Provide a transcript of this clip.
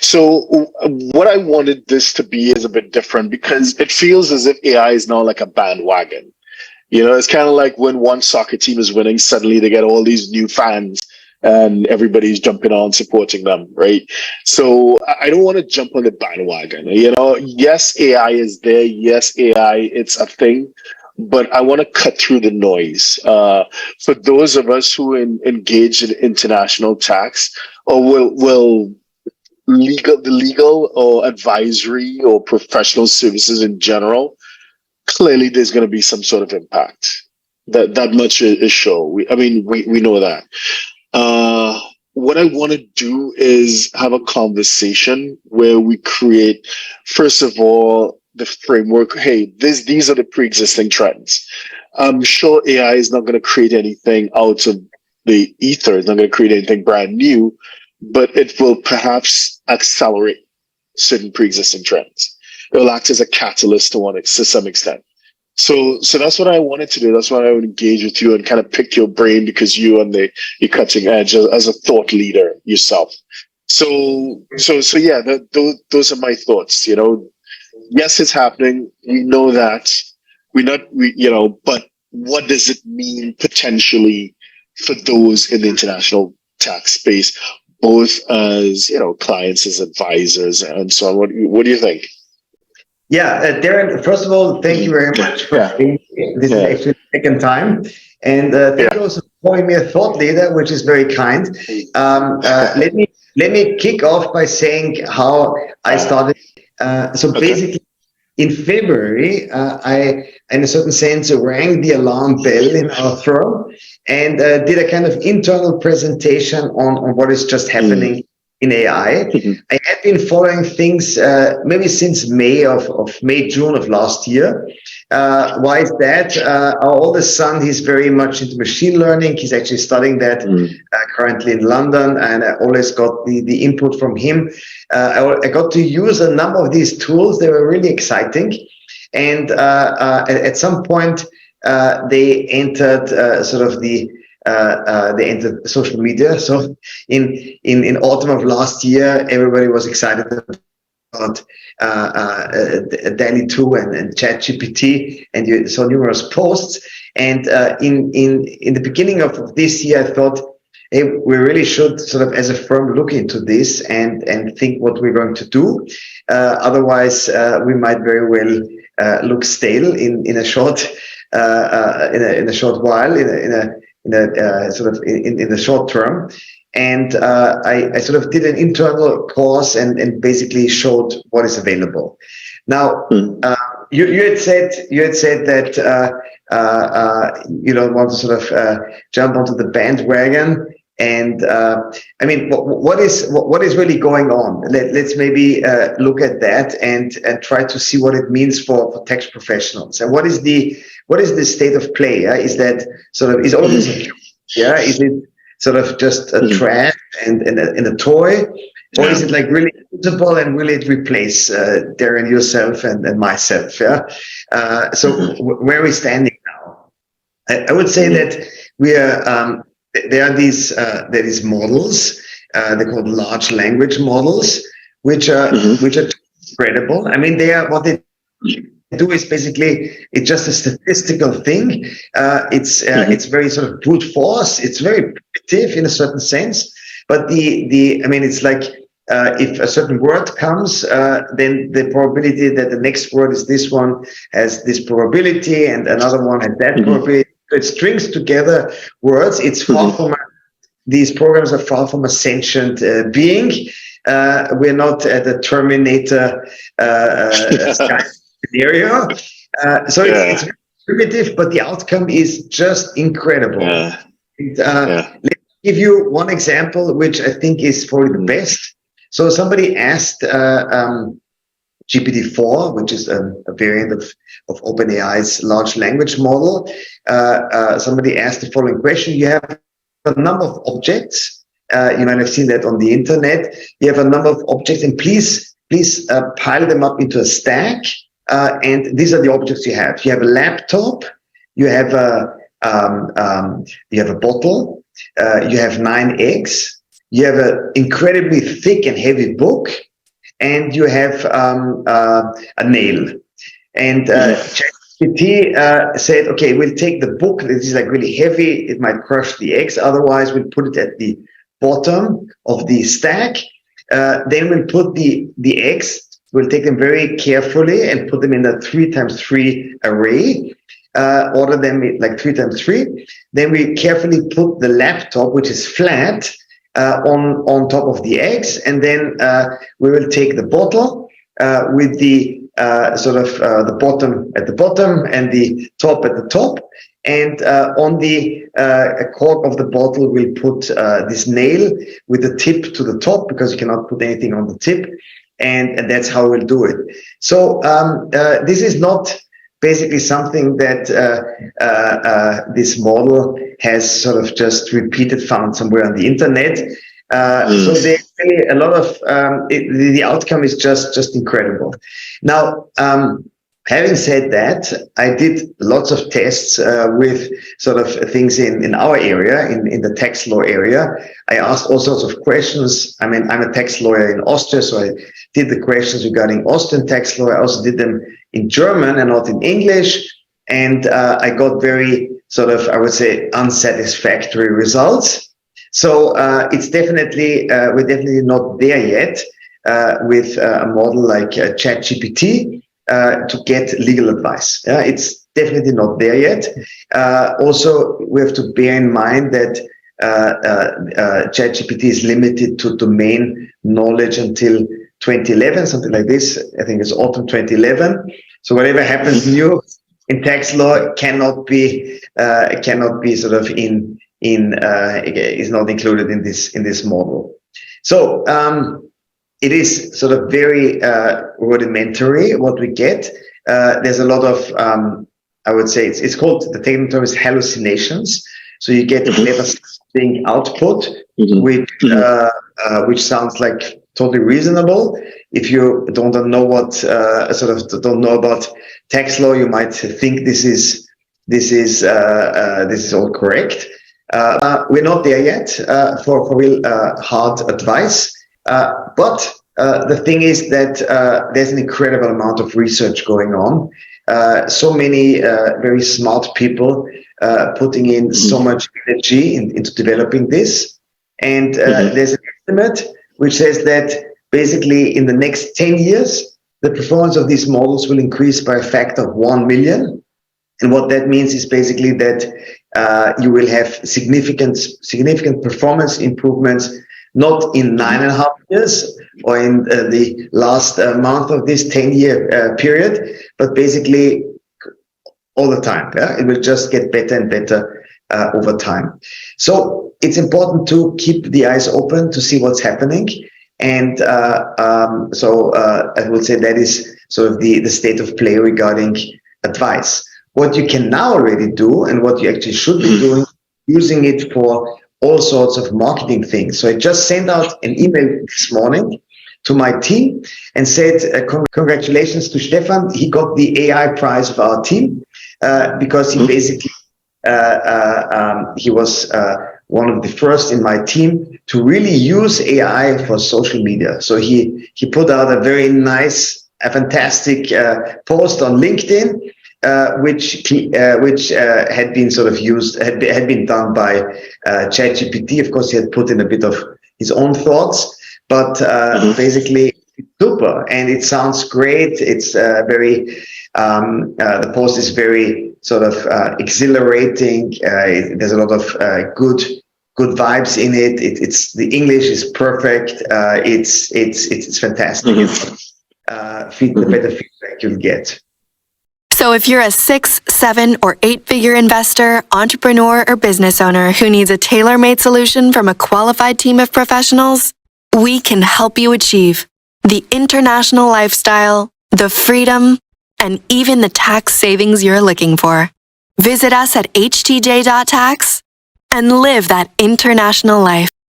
So what I wanted this to be is a bit different because it feels as if AI is now like a bandwagon. It's kind of like when one soccer team is winning, suddenly they get all these new fans and everybody's jumping on supporting them, right? So I don't want to jump on the bandwagon. Yes, AI is there. Yes, AI, it's a thing, but I want to cut through the noise. For those of us who engage in international tax or will the legal or advisory or professional services in general, clearly there's going to be some sort of impact. That much is sure. We know that. What I want to do is have a conversation where we create, first of all, the framework. Hey, these are the pre-existing trends. I'm sure AI is not going to create anything out of the ether. It's not going to create anything brand new, but it will perhaps accelerate certain pre-existing trends. It will act as a catalyst to some extent. So that's what I wanted to do. That's why I would engage with you and kind of pick your brain because you're cutting edge as a thought leader yourself. So yeah, those are my thoughts. Yes, it's happening. We know that. But what does it mean potentially for those in the international tax space, both as clients, as advisors, and so on? What do you think? Yeah, Darren, first of all, thank you very much for being here. This is actually the second time. And thank you also for calling me a thought leader, which is very kind. Let me kick off by saying how I started. Basically, in February, I, in a certain sense, rang the alarm bell in our firm and did a kind of internal presentation on what is just happening in AI. I had been following things maybe since June of last year. Why is that? Our oldest son, he's very much into machine learning. He's actually studying that currently in London, and I always got the input from him. I got to use a number of these tools. They were really exciting. And at some point, they entered they entered social media. So in autumn of last year, everybody was excited about DALL-E 2 and ChatGPT, and you saw numerous posts. And in the beginning of this year, I thought, hey, we really should sort of, as a firm, look into this and think what we're going to do. Otherwise, we might very well look stale in a short while, in the short term. And I sort of did an internal course and basically showed what is available. Now, you had said that you don't want to sort of jump onto the bandwagon. And I mean, what is really going on? Let's maybe look at that and try to see what it means for tax professionals. And what is the state of play? Is that sort of, is all this a is it sort of just a trend and a toy, or is it like really usable and will it replace Darren, yourself and myself? So where are we standing now? I would say that we are. There are these models. They're called large language models, which are credible. I mean, what they do is basically it's just a statistical thing. It's very sort of brute force. It's very primitive in a certain sense. But I mean, it's like if a certain word comes, then the probability that the next word is this one has this probability, and another one has that probability. It strings together words. It's far from these programs are far from a sentient being. We're not at the Terminator scenario. So it's very primitive, but the outcome is just incredible. Let me give you one example, which I think is probably the best. So somebody asked GPT-4, which is a variant of OpenAI's large language model. Somebody asked the following question. You have a number of objects. You might have seen that on the internet. You have a number of objects, and please pile them up into a stack. And these are the objects you have. You have a laptop. You have a bottle. You have 9 eggs. You have an incredibly thick and heavy book. and you have a nail. And ChatGPT said, okay, we'll take the book. This is like really heavy. It might crush the eggs. Otherwise, we'll put it at the bottom of the stack. Then we'll put the eggs. We'll take them very carefully and put them in a 3x3 array. Order them like 3x3. Then we carefully put the laptop, which is flat, on top of the eggs, and then we will take the bottle with the the bottom at the bottom and the top at the top, and on the cork of the bottle we'll put this nail with the tip to the top, because you cannot put anything on the tip, and that's how we'll do it. So this is not basically something that this model has sort of just repeated, found somewhere on the internet. So there's really a lot of the outcome is just incredible. Now, having said that, I did lots of tests with sort of things in our area, in the tax law area. I asked all sorts of questions. I mean, I'm a tax lawyer in Austria, so I did the questions regarding Austrian tax law. I also did them in German and not in English. And I got very sort of, I would say, unsatisfactory results. So it's definitely, we're definitely not there yet with a model like ChatGPT to get legal advice. It's definitely not there yet. Also, we have to bear in mind that ChatGPT is limited to domain knowledge until 2011, something like this. I think it's autumn 2011. So whatever happens new in tax law cannot be sort of is not included in this model. So it is sort of very rudimentary what we get. There's a lot of I would say it's called, the technical term is hallucinations. So you get clever something output, which sounds like totally reasonable. If you don't know what don't know about tax law, you might think this is all correct. We're not there yet for real hard advice. But the thing is that there's an incredible amount of research going on. So many very smart people putting in so much energy into developing this. And there's an estimate which says that basically in the next 10 years, the performance of these models will increase by a factor of 1 million. And what that means is basically that you will have significant performance improvements, not in 9.5 years or in the last month of this 10-year period, but basically all the time. It will just get better and better over time. So it's important to keep the eyes open to see what's happening. And so I would say that is sort of the state of play regarding advice. What you can now already do, and what you actually should be doing, using it for all sorts of marketing things. So I just sent out an email this morning to my team and said, congratulations to Stefan. He got the AI prize of our team because he basically, he was one of the first in my team to really use AI for social media. So he put out a very nice, a fantastic post on LinkedIn, which had been sort of used, had been done by ChatGPT. Of course, he had put in a bit of his own thoughts, but basically it's super, and it sounds great. It's very, the post is very sort of exhilarating. There's a lot of good vibes in it. It's the English is perfect. It's fantastic. The better feedback you'll get. So if you're a 6, 7, or 8-figure investor, entrepreneur, or business owner who needs a tailor-made solution from a qualified team of professionals, we can help you achieve the international lifestyle, the freedom, and even the tax savings you're looking for. Visit us at htj.tax and live that international life.